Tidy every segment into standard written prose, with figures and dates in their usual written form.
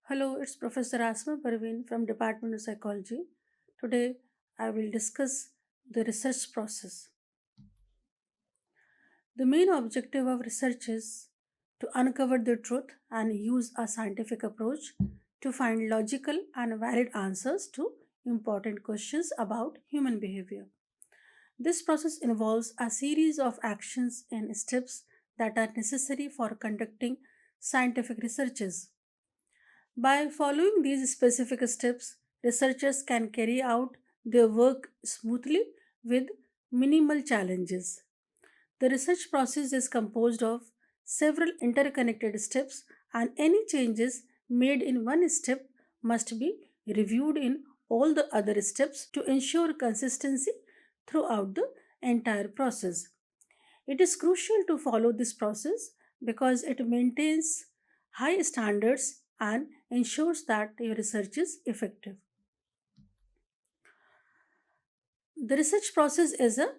Hello, it's Professor Asma Parveen from Department of Psychology. Today, I will discuss the research process. The main objective of research is to uncover the truth and use a scientific approach to find logical and valid answers to important questions about human behavior. This process involves a series of actions and steps that are necessary for conducting scientific researches. By following these specific steps, researchers can carry out their work smoothly with minimal challenges. The research process is composed of several interconnected steps, and any changes made in one step must be reviewed in all the other steps to ensure consistency throughout the entire process. It is crucial to follow this process because it maintains high standards and ensures that your research is effective. The research process is a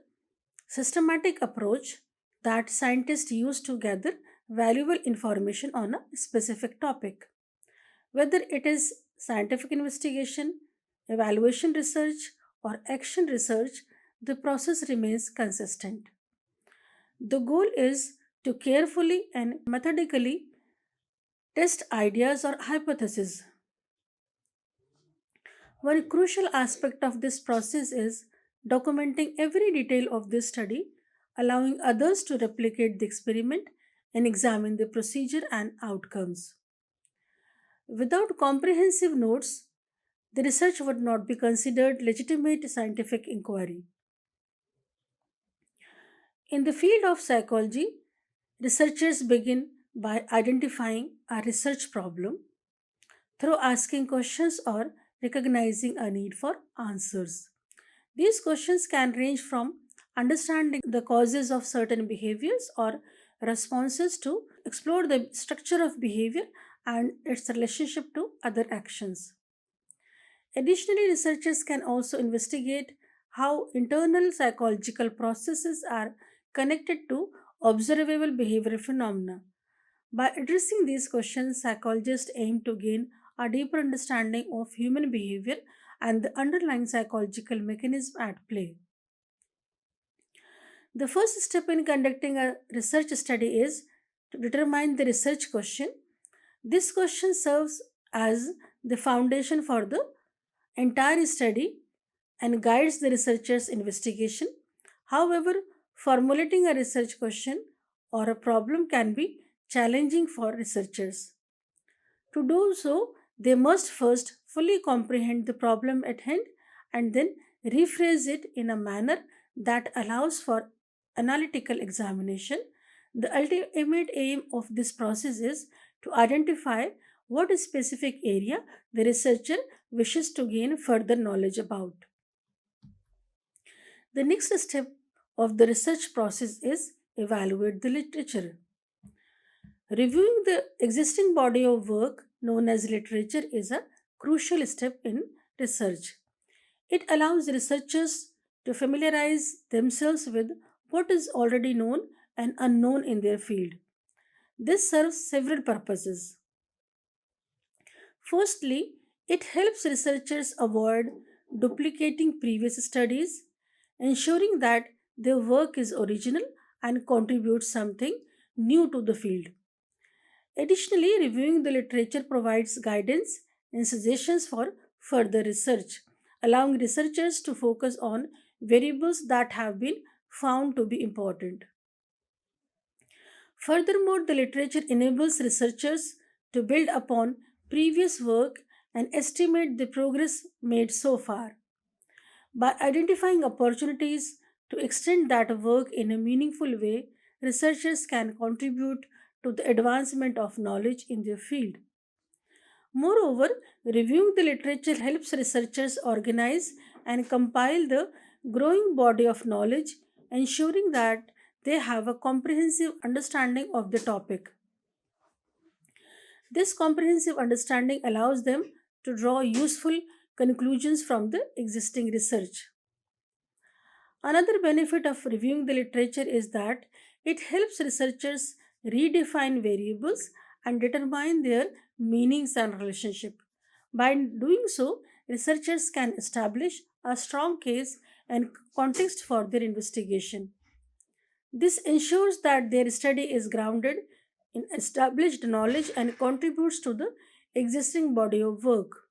systematic approach that scientists use to gather valuable information on a specific topic. Whether it is scientific investigation, evaluation research, or action research, the process remains consistent. The goal is to carefully and methodically test ideas or hypotheses. One crucial aspect of this process is documenting every detail of this study, allowing others to replicate the experiment and examine the procedure and outcomes. Without comprehensive notes, the research would not be considered legitimate scientific inquiry. In the field of psychology, researchers begin by identifying a research problem through asking questions or recognizing a need for answers. These questions can range from understanding the causes of certain behaviors or responses to explore the structure of behavior and its relationship to other actions. Additionally, researchers can also investigate how internal psychological processes are connected to observable behavioral phenomena. By addressing these questions, psychologists aim to gain a deeper understanding of human behavior and the underlying psychological mechanism at play. The first step in conducting a research study is to determine the research question. This question serves as the foundation for the entire study and guides the researcher's investigation. However, formulating a research question or a problem can be challenging for researchers. To do so, they must first fully comprehend the problem at hand and then rephrase it in a manner that allows for analytical examination. The ultimate aim of this process is to identify what specific area the researcher wishes to gain further knowledge about. The next step of the research process is evaluate the literature. Reviewing the existing body of work known as literature is a crucial step in research. It allows researchers to familiarize themselves with what is already known and unknown in their field. This serves several purposes. Firstly, it helps researchers avoid duplicating previous studies, ensuring that their work is original and contributes something new to the field. Additionally, reviewing the literature provides guidance and suggestions for further research, allowing researchers to focus on variables that have been found to be important. Furthermore, the literature enables researchers to build upon previous work and estimate the progress made so far. By identifying opportunities to extend that work in a meaningful way, researchers can contribute to the advancement of knowledge in their field. Moreover, reviewing the literature helps researchers organize and compile the growing body of knowledge, ensuring that they have a comprehensive understanding of the topic. This comprehensive understanding allows them to draw useful conclusions from the existing research. Another benefit of reviewing the literature is that it helps researchers redefine variables and determine their meanings and relationship. By doing so, researchers can establish a strong case and context for their investigation. This ensures that their study is grounded in established knowledge and contributes to the existing body of work.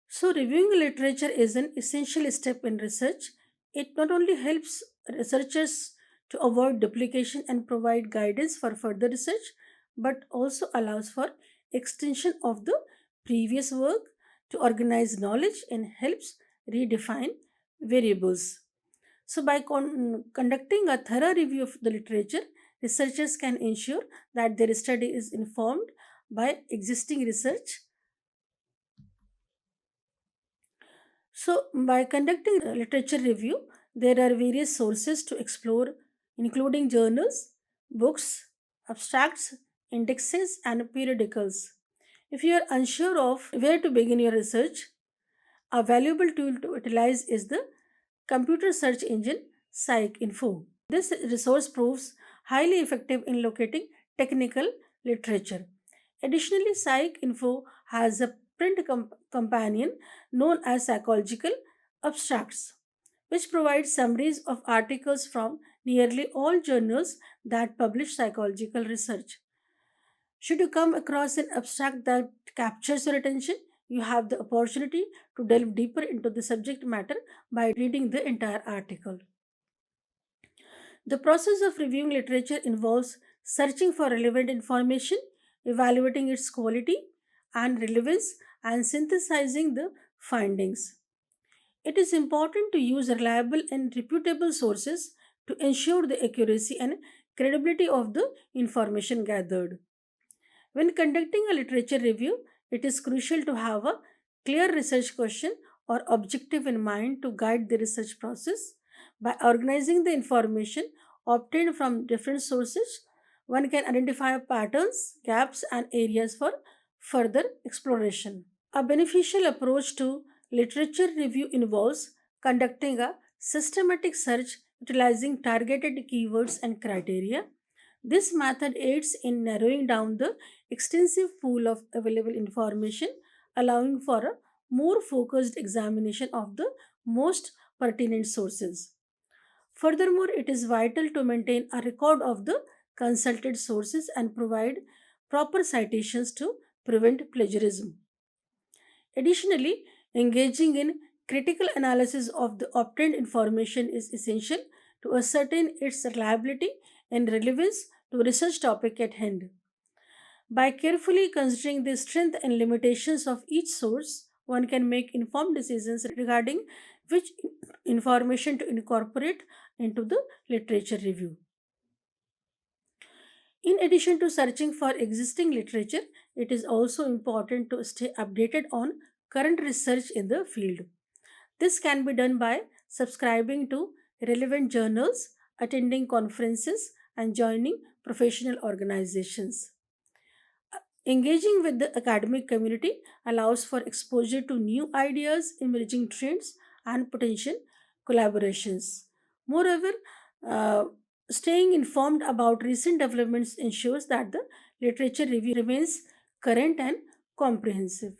So, reviewing literature is an essential step in research. It not only helps researchers to avoid duplication and provide guidance for further research, but also allows for extension of the previous work to organize knowledge and helps redefine variables. So, by conducting a thorough review of the literature, researchers can ensure that their study is informed by existing research. So, by conducting a literature review, there are various sources to explore, including journals, books, abstracts, indexes, and periodicals. If you are unsure of where to begin your research, a valuable tool to utilize is the computer search engine PsycInfo. This resource proves highly effective in locating technical literature. Additionally, PsycInfo has a print companion known as Psychological Abstracts, which provides summaries of articles from nearly all journals that publish psychological research. Should you come across an abstract that captures your attention, you have the opportunity to delve deeper into the subject matter by reading the entire article. The process of reviewing literature involves searching for relevant information, evaluating its quality and relevance, and synthesizing the findings. It is important to use reliable and reputable sources to ensure the accuracy and credibility of the information gathered. When conducting a literature review, it is crucial to have a clear research question or objective in mind to guide the research process. By organizing the information obtained from different sources, one can identify patterns, gaps, and areas for further exploration. A beneficial approach to literature review involves conducting a systematic search utilizing targeted keywords and criteria. This method aids in narrowing down the extensive pool of available information, allowing for a more focused examination of the most pertinent sources. Furthermore, it is vital to maintain a record of the consulted sources and provide proper citations to prevent plagiarism. Additionally, engaging in critical analysis of the obtained information is essential to ascertain its reliability and relevance to research topic at hand. By carefully considering the strength and limitations of each source, one can make informed decisions regarding which information to incorporate into the literature review. In addition to searching for existing literature, it is also important to stay updated on current research in the field. This can be done by subscribing to relevant journals, attending conferences, and joining professional organizations. Engaging with the academic community allows for exposure to new ideas, emerging trends, and potential collaborations. Moreover, uh, staying informed about recent developments ensures that the literature review remains current and comprehensive.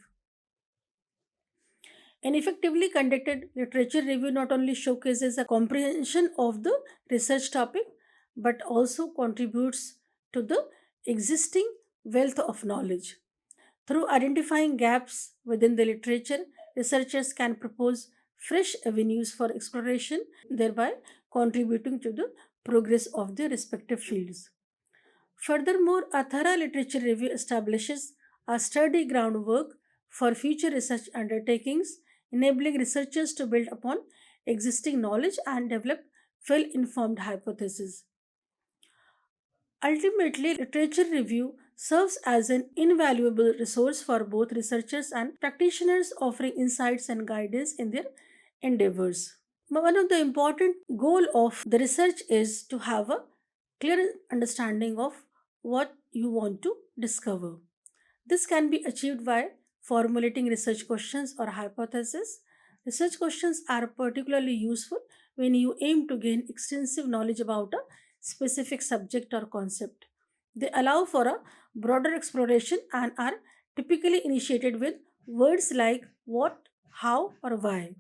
An effectively conducted literature review not only showcases a comprehension of the research topic but also contributes to the existing wealth of knowledge. Through identifying gaps within the literature, researchers can propose fresh avenues for exploration, thereby contributing to the progress of their respective fields. Furthermore, a thorough literature review establishes a sturdy groundwork for future research undertakings, enabling researchers to build upon existing knowledge and develop well informed hypotheses. Ultimately, literature review serves as an invaluable resource for both researchers and practitioners, offering insights and guidance in their endeavors. One of the important goal of the research is to have a clear understanding of what you want to discover. This can be achieved by formulating research questions or hypotheses. Research questions are particularly useful when you aim to gain extensive knowledge about a specific subject or concept. They allow for a broader exploration and are typically initiated with words like what, how, or why.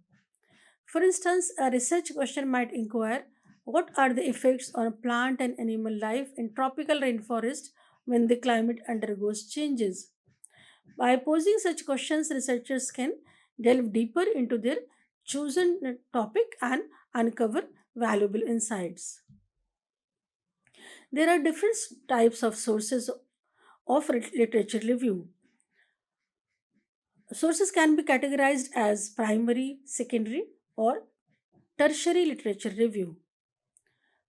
For instance, a research question might inquire what are the effects on plant and animal life in tropical rainforest when the climate undergoes changes. By posing such questions, researchers can delve deeper into their chosen topic and uncover valuable insights. There are different types of sources of literature review. Sources can be categorized as primary, secondary, or tertiary literature review.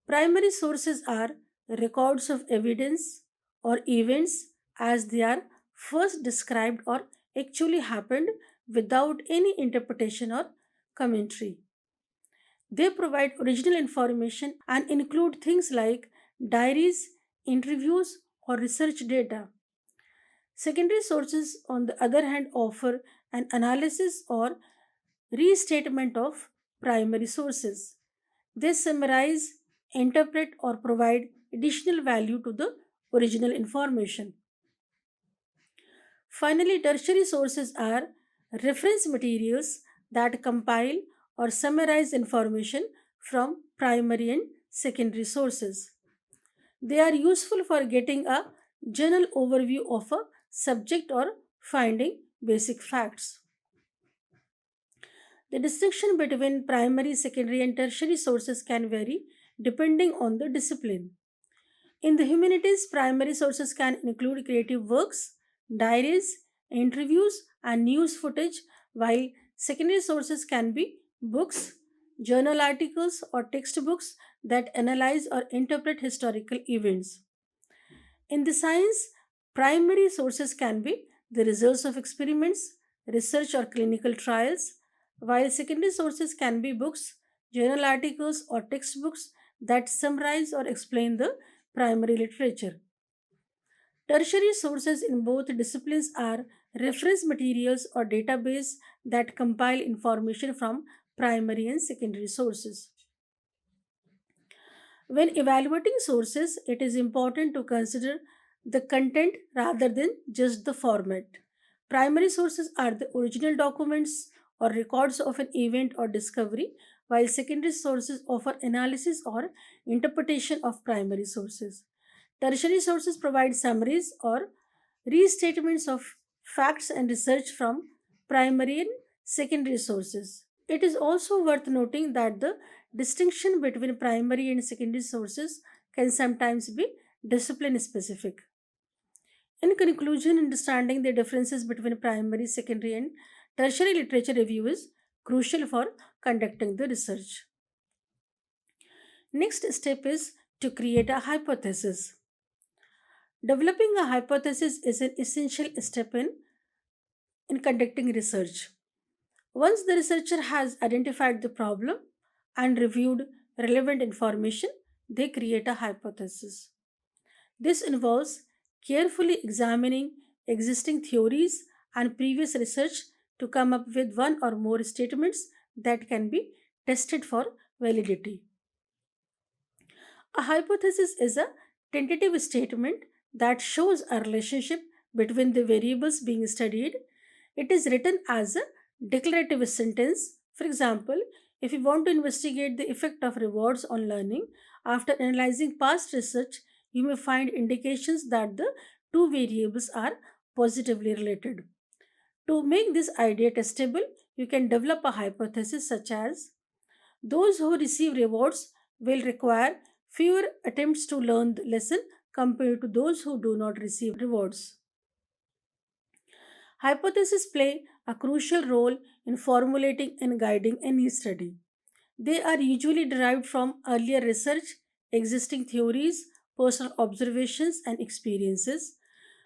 Primary sources are records of evidence or events as they are first described or actually happened without any interpretation or commentary. They provide original information and include things like diaries, interviews, or research data. Secondary sources, on the other hand, offer an analysis or restatement of primary sources. They summarize, interpret, or provide additional value to the original information. Finally, tertiary sources are reference materials that compile or summarize information from primary and secondary sources. They are useful for getting a general overview of a subject or finding basic facts. The distinction between primary, secondary, and tertiary sources can vary depending on the discipline. In the humanities, primary sources can include creative works, diaries, interviews, and news footage, while secondary sources can be books, journal articles, or textbooks that analyze or interpret historical events. In the science, primary sources can be the results of experiments, research, or clinical trials, while secondary sources can be books, journal articles, or textbooks that summarize or explain the primary literature. Tertiary sources in both disciplines are reference materials or database that compile information from primary and secondary sources. When evaluating sources, it is important to consider the content rather than just the format. Primary sources are the original documents or records of an event or discovery, while secondary sources offer analysis or interpretation of primary sources. Tertiary sources provide summaries or restatements of facts and research from primary and secondary sources. It is also worth noting that the distinction between primary and secondary sources can sometimes be discipline specific. In conclusion, understanding the differences between primary, secondary, and tertiary literature review is crucial for conducting the research. Next step is to create a hypothesis. Developing a hypothesis is an essential step in conducting research. Once the researcher has identified the problem and reviewed relevant information, they create a hypothesis. This involves carefully examining existing theories and previous research to come up with one or more statements that can be tested for validity. A hypothesis is a tentative statement that shows a relationship between the variables being studied. It is written as a declarative sentence. For example, if you want to investigate the effect of rewards on learning, after analyzing past research, you may find indications that the two variables are positively related. To make this idea testable, you can develop a hypothesis such as those who receive rewards will require fewer attempts to learn the lesson compared to those who do not receive rewards. Hypotheses play a crucial role in formulating and guiding any study. They are usually derived from earlier research, existing theories, personal observations, and experiences.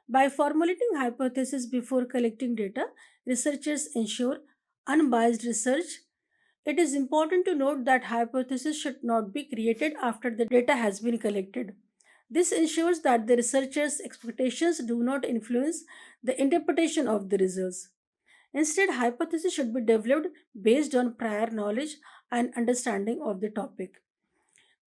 By formulating hypotheses before collecting data, researchers ensure unbiased research. It is important to note that hypotheses should not be created after the data has been collected. This ensures that the researcher's expectations do not influence the interpretation of the results. Instead, hypotheses should be developed based on prior knowledge and understanding of the topic.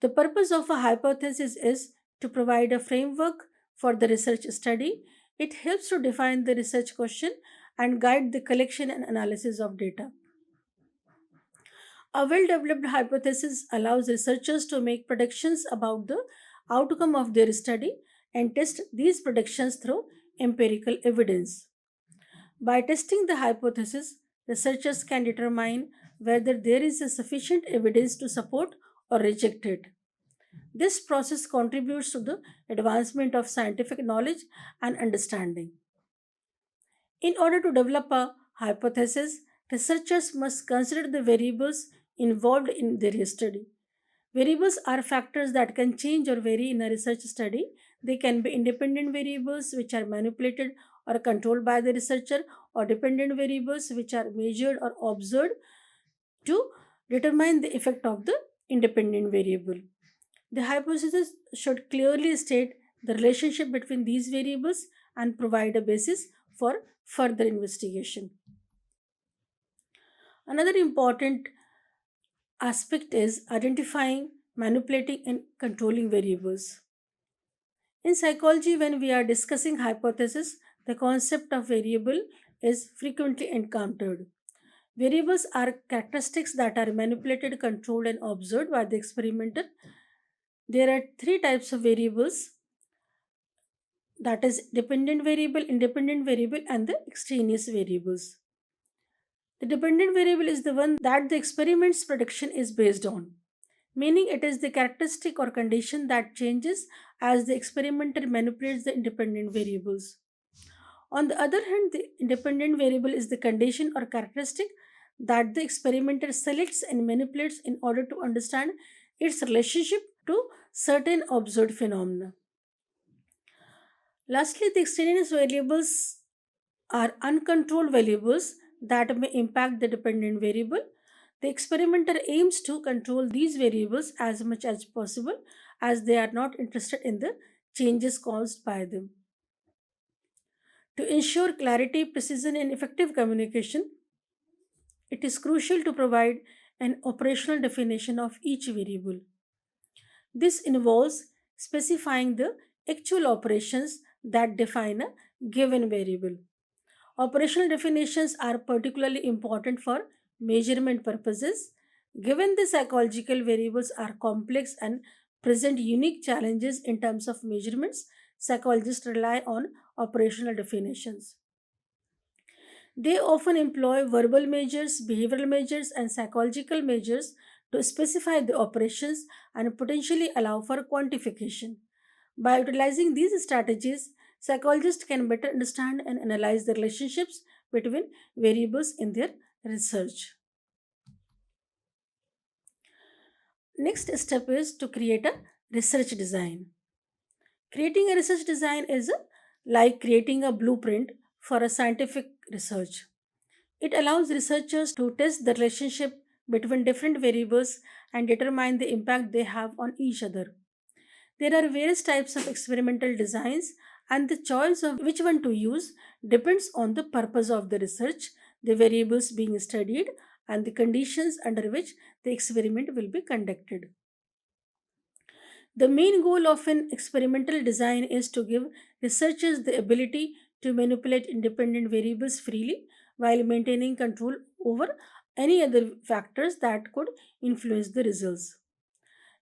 The purpose of a hypothesis is to provide a framework for the research study. It helps to define the research question and guide the collection and analysis of data. A well developed hypothesis allows researchers to make predictions about the outcome of their study and test these predictions through empirical evidence. By testing the hypothesis, researchers can determine whether there is a sufficient evidence to support or reject it. This process contributes to the advancement of scientific knowledge and understanding. In order to develop a hypothesis, researchers must consider the variables involved in their study. Variables are factors that can change or vary in a research study. They can be independent variables which are manipulated or controlled by the researcher, or dependent variables which are measured or observed to determine the effect of the independent variable. The hypothesis should clearly state the relationship between these variables and provide a basis for further investigation. Another important aspect is identifying, manipulating, and controlling variables. In psychology, when we are discussing hypothesis, the concept of variable is frequently encountered. Variables are characteristics that are manipulated, controlled, and observed by the experimenter. There are three types of variables, that is dependent variable, independent variable, and the extraneous variables. The dependent variable is the one that the experiment's prediction is based on, meaning it is the characteristic or condition that changes as the experimenter manipulates the independent variables. On the other hand, the independent variable is the condition or characteristic that the experimenter selects and manipulates in order to understand its relationship to certain observed phenomena. Lastly, the extraneous variables are uncontrolled variables that may impact the dependent variable. The experimenter aims to control these variables as much as possible, as they are not interested in the changes caused by them. To ensure clarity, precision, and effective communication, it is crucial to provide an operational definition of each variable. This involves specifying the actual operations that define a given variable. Operational definitions are particularly important for measurement purposes. Given the psychological variables are complex and present unique challenges in terms of measurements, psychologists rely on operational definitions. They often employ verbal measures, behavioral measures, and psychological measures to specify the operations and potentially allow for quantification. By utilizing these strategies, psychologists can better understand and analyze the relationships between variables in their research. Next step is to create a research design. Creating a research design is like creating a blueprint for a scientific research. It allows researchers to test the relationship between different variables and determine the impact they have on each other. There are various types of experimental designs, and the choice of which one to use depends on the purpose of the research, the variables being studied, and the conditions under which the experiment will be conducted. The main goal of an experimental design is to give researchers the ability to manipulate independent variables freely while maintaining control over any other factors that could influence the results.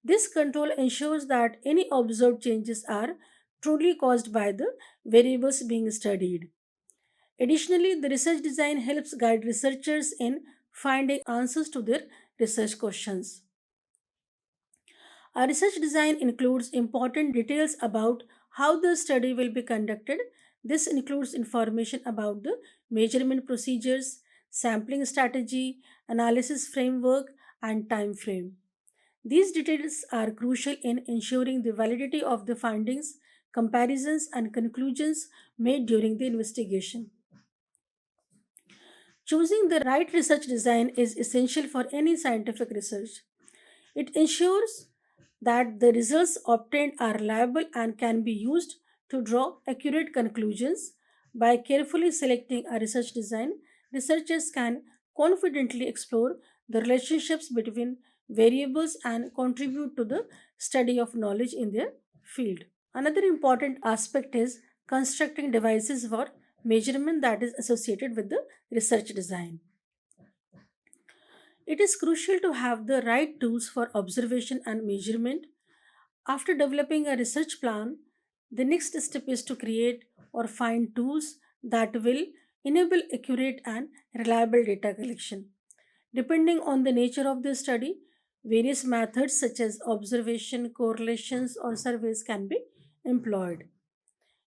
This control ensures that any observed changes are truly caused by the variables being studied. Additionally, the research design helps guide researchers in finding answers to their research questions. A research design includes important details about how the study will be conducted. This includes information about the measurement procedures, sampling strategy, analysis framework, and time frame. These details are crucial in ensuring the validity of the findings, comparisons, and conclusions made during the investigation. Choosing the right research design is essential for any scientific research. It ensures that the results obtained are reliable and can be used to draw accurate conclusions. By carefully selecting a research design, researchers can confidently explore the relationships between variables and contribute to the study of knowledge in their field. Another important aspect is constructing devices for measurement that is associated with the research design. It is crucial to have the right tools for observation and measurement. After developing a research plan, the next step is to create or find tools that will enable accurate and reliable data collection. Depending on the nature of the study, various methods such as observation, correlations, or surveys can be employed.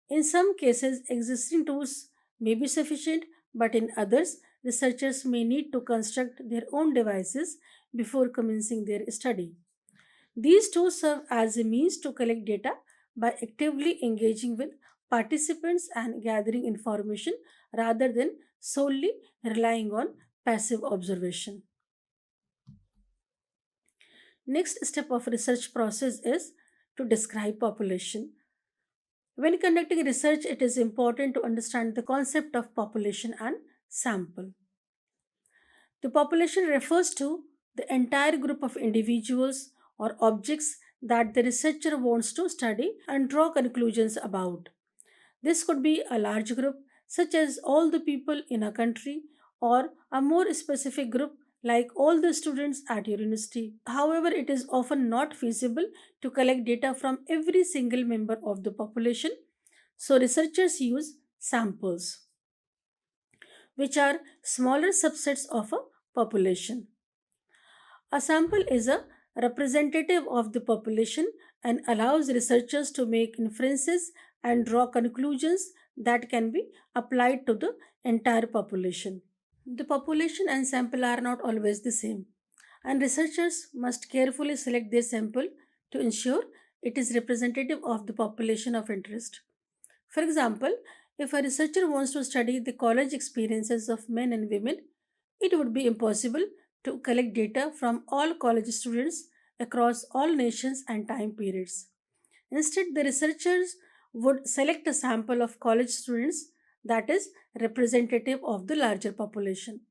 In some cases, existing tools may be sufficient, but in others, researchers may need to construct their own devices before commencing their study. These tools serve as a means to collect data by actively engaging with participants and gathering information rather than solely relying on passive observation. Next step of research process is to describe population. When conducting research, it is important to understand the concept of population and sample. The population refers to the entire group of individuals or objects that the researcher wants to study and draw conclusions about. This could be a large group, such as all the people in a country, or a more specific group, like all the students at your university. However, it is often not feasible to collect data from every single member of the population, so researchers use samples, which are smaller subsets of a population. A sample is a representative of the population and allows researchers to make inferences and draw conclusions that can be applied to the entire population. The population and sample are not always the same, and researchers must carefully select their sample to ensure it is representative of the population of interest. For example, if a researcher wants to study the college experiences of men and women, it would be impossible to collect data from all college students across all nations and time periods. Instead, the researchers would select a sample of college students that is representative of the larger population.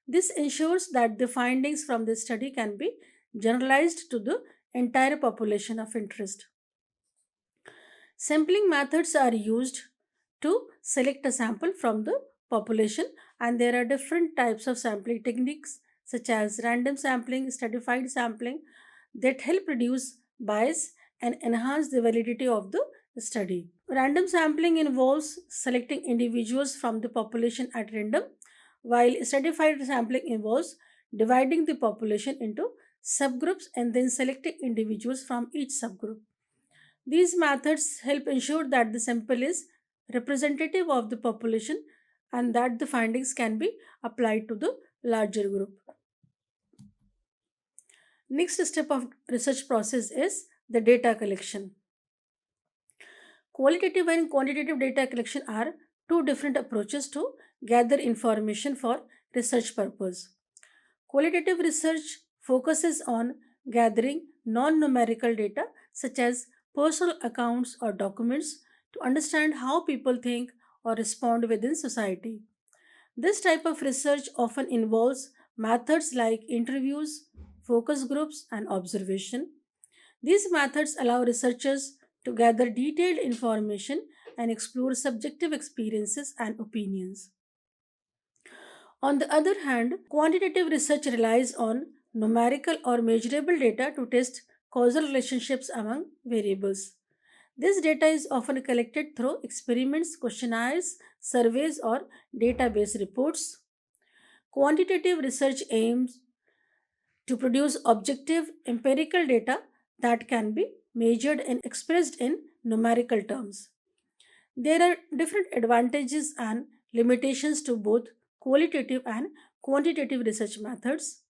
This ensures that the findings from the study can be generalized to the entire population of interest. Sampling methods are used to select a sample from the population, and there are different types of sampling techniques such as random sampling, stratified sampling that help reduce bias and enhance the validity of the study. Random sampling involves selecting individuals from the population at random, while stratified sampling involves dividing the population into subgroups and then selecting individuals from each subgroup. These methods help ensure that the sample is representative of the population and that the findings can be applied to the larger group. Next step of research process is the data collection. Qualitative and quantitative data collection are two different approaches to gather information for research purpose. Qualitative research focuses on gathering non numerical data such as personal accounts or documents to understand how people think or respond within society. This type of research often involves methods like interviews, focus groups, and observation. These methods allow researchers to gather detailed information and explore subjective experiences and opinions. On the other hand, quantitative research relies on numerical or measurable data to test causal relationships among variables. This data is often collected through experiments, questionnaires, surveys, or database reports. Quantitative research aims to produce objective empirical data that can be measured and expressed in numerical terms. There are different advantages and limitations to both qualitative and quantitative research methods.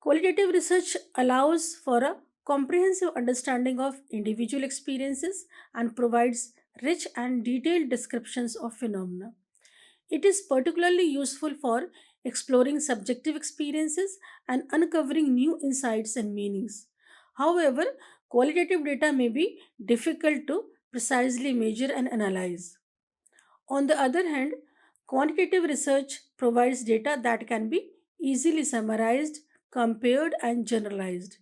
Qualitative research allows for a comprehensive understanding of individual experiences and provides rich and detailed descriptions of phenomena. It is particularly useful for exploring subjective experiences and uncovering new insights and meanings. However, qualitative data may be difficult to precisely measure and analyze. On the other hand, quantitative research provides data that can be easily summarized, compared, and generalized.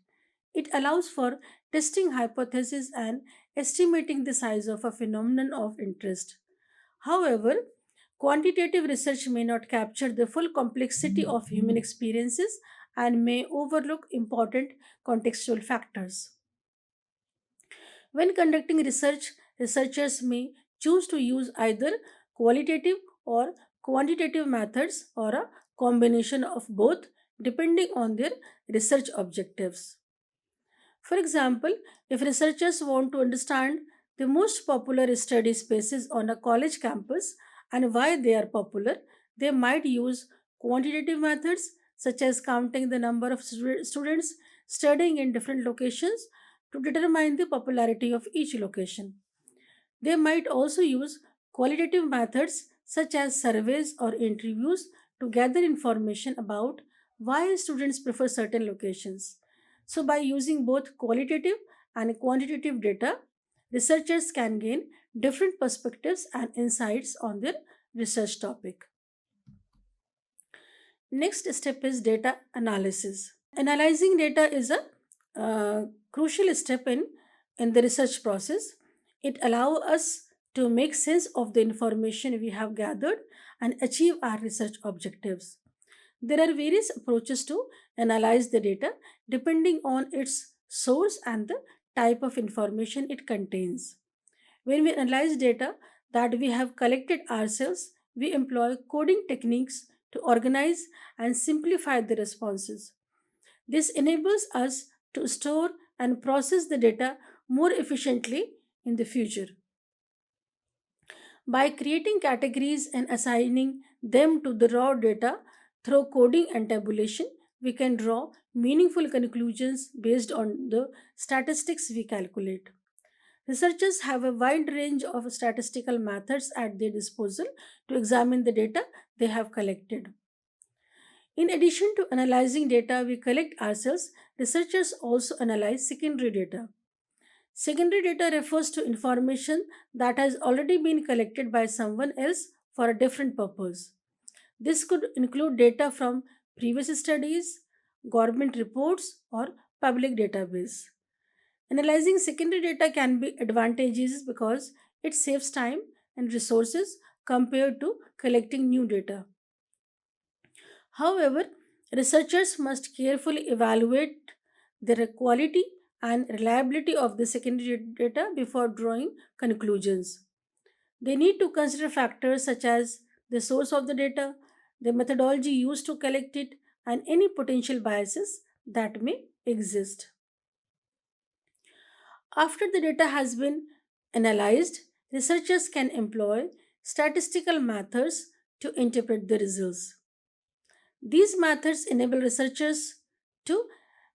It allows for testing hypotheses and estimating the size of a phenomenon of interest. However, quantitative research may not capture the full complexity of human experiences and may overlook important contextual factors. When conducting research, researchers may choose to use either qualitative or quantitative methods or a combination of both depending on their research objectives. For example, if researchers want to understand the most popular study spaces on a college campus and why they are popular, they might use quantitative methods such as counting the number of students studying in different locations to determine the popularity of each location. They might also use qualitative methods such as surveys or interviews to gather information about why students prefer certain locations. So, by using both qualitative and quantitative data, researchers can gain different perspectives and insights on their research topic. Next step is data analysis. Analyzing data is a crucial step in the research process. It allows us to make sense of the information we have gathered and achieve our research objectives. There are various approaches to analyze the data depending on its source and the type of information it contains. When we analyze data that we have collected ourselves, we employ coding techniques to organize and simplify the responses. This enables us to store and process the data more efficiently in the future. By creating categories and assigning them to the raw data through coding and tabulation, we can draw meaningful conclusions based on the statistics we calculate. Researchers have a wide range of statistical methods at their disposal to examine the data they have collected. In addition to analyzing data we collect ourselves, researchers also analyze secondary data. Secondary data refers to information that has already been collected by someone else for a different purpose. This could include data from previous studies, government reports, or public database. Analyzing secondary data can be advantageous because it saves time and resources compared to collecting new data. However, researchers must carefully evaluate the quality and reliability of the secondary data before drawing conclusions. They need to consider factors such as the source of the data, the methodology used to collect it, and any potential biases that may exist. After the data has been analyzed, researchers can employ statistical methods to interpret the results. These methods enable researchers to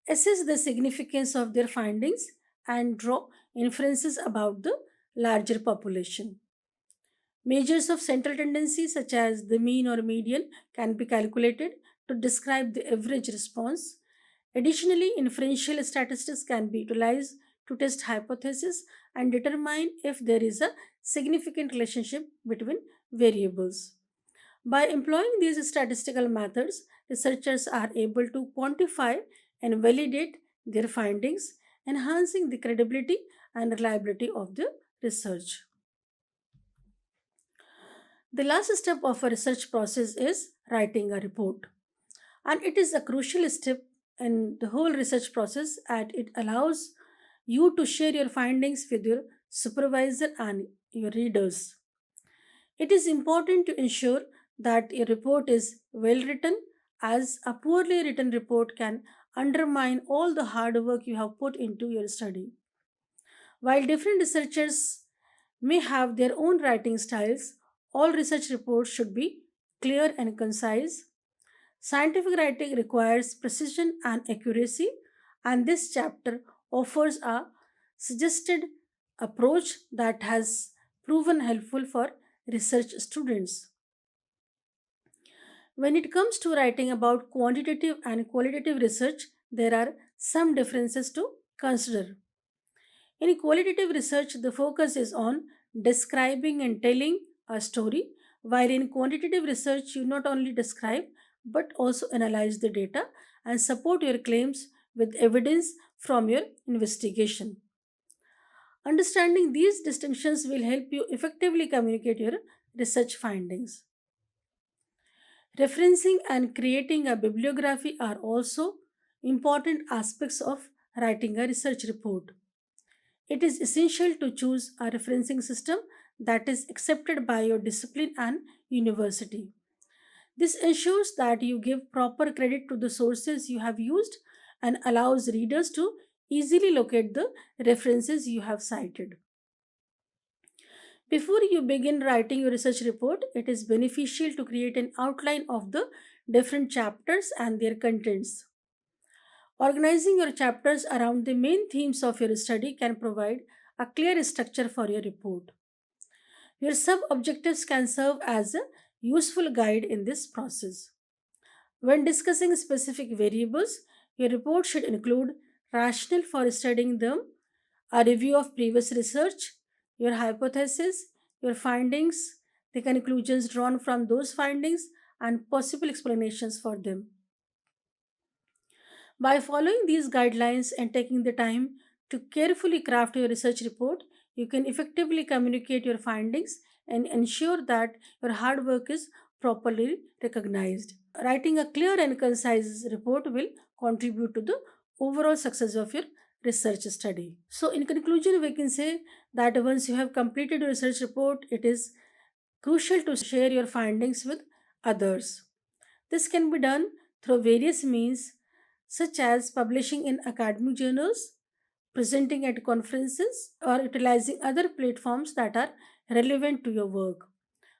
assess the significance of their findings and draw inferences about the larger population. Measures of central tendency, such as the mean or median, can be calculated to describe the average response. Additionally, inferential statistics can be utilized to test hypotheses and determine if there is a significant relationship between variables. By employing these statistical methods, researchers are able to quantify and validate their findings, enhancing the credibility and reliability of the research. The last step of a research process is writing a report, and it is a crucial step in the whole research process and it allows you to share your findings with your supervisor and your readers. It is important to ensure that a report is well written, as a poorly written report can undermine all the hard work you have put into your study. While different researchers may have their own writing styles, all research reports should be clear and concise. Scientific writing requires precision and accuracy, and this chapter offers a suggested approach that has proven helpful for research students. When it comes to writing about quantitative and qualitative research, there are some differences to consider. In qualitative research, the focus is on describing and telling a story, while in quantitative research, you not only describe but also analyze the data and support your claims with evidence from your investigation. Understanding these distinctions will help you effectively communicate your research findings. Referencing and creating a bibliography are also important aspects of writing a research report. It is essential to choose a referencing system that is accepted by your discipline and university. This ensures that you give proper credit to the sources you have used and allows readers to easily locate the references you have cited. Before you begin writing your research report, it is beneficial to create an outline of the different chapters and their contents. Organizing your chapters around the main themes of your study can provide a clear structure for your report. Your sub objectives can serve as a useful guide in this process. When discussing specific variables, your report should include rationale for studying them, a review of previous research, your hypothesis, your findings, the conclusions drawn from those findings, and possible explanations for them. By following these guidelines and taking the time to carefully craft your research report, you can effectively communicate your findings and ensure that your hard work is properly recognized. Writing a clear and concise report will contribute to the overall success of your research study. So, in conclusion, we can say that once you have completed your research report, it is crucial to share your findings with others. This can be done through various means, such as publishing in academic journals, presenting at conferences, or utilizing other platforms that are relevant to your work.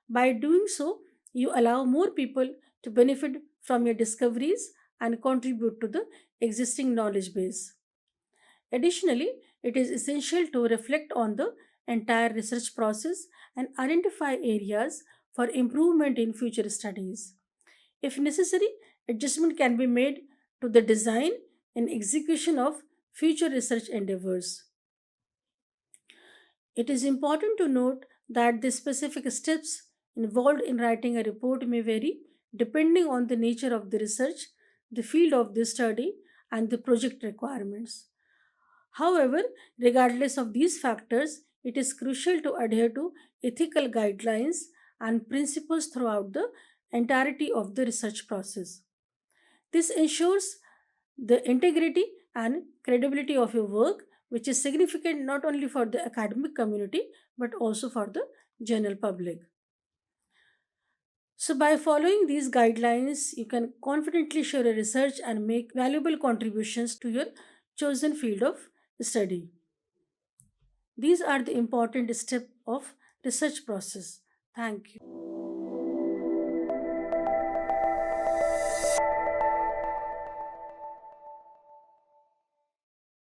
By doing so, you allow more people to benefit from your discoveries and contribute to the existing knowledge base. Additionally, it is essential to reflect on the entire research process and identify areas for improvement in future studies. If necessary, adjustment can be made to the design and execution of future research endeavors. It is important to note that the specific steps involved in writing a report may vary depending on the nature of the research, the field of the study, and the project requirements. However, regardless of these factors, it is crucial to adhere to ethical guidelines and principles throughout the entirety of the research process. This ensures the integrity and credibility of your work, which is significant not only for the academic community but also for the general public. So, by following these guidelines, you can confidently share your research and make valuable contributions to your chosen field of study. These are the important steps of research process. Thank you.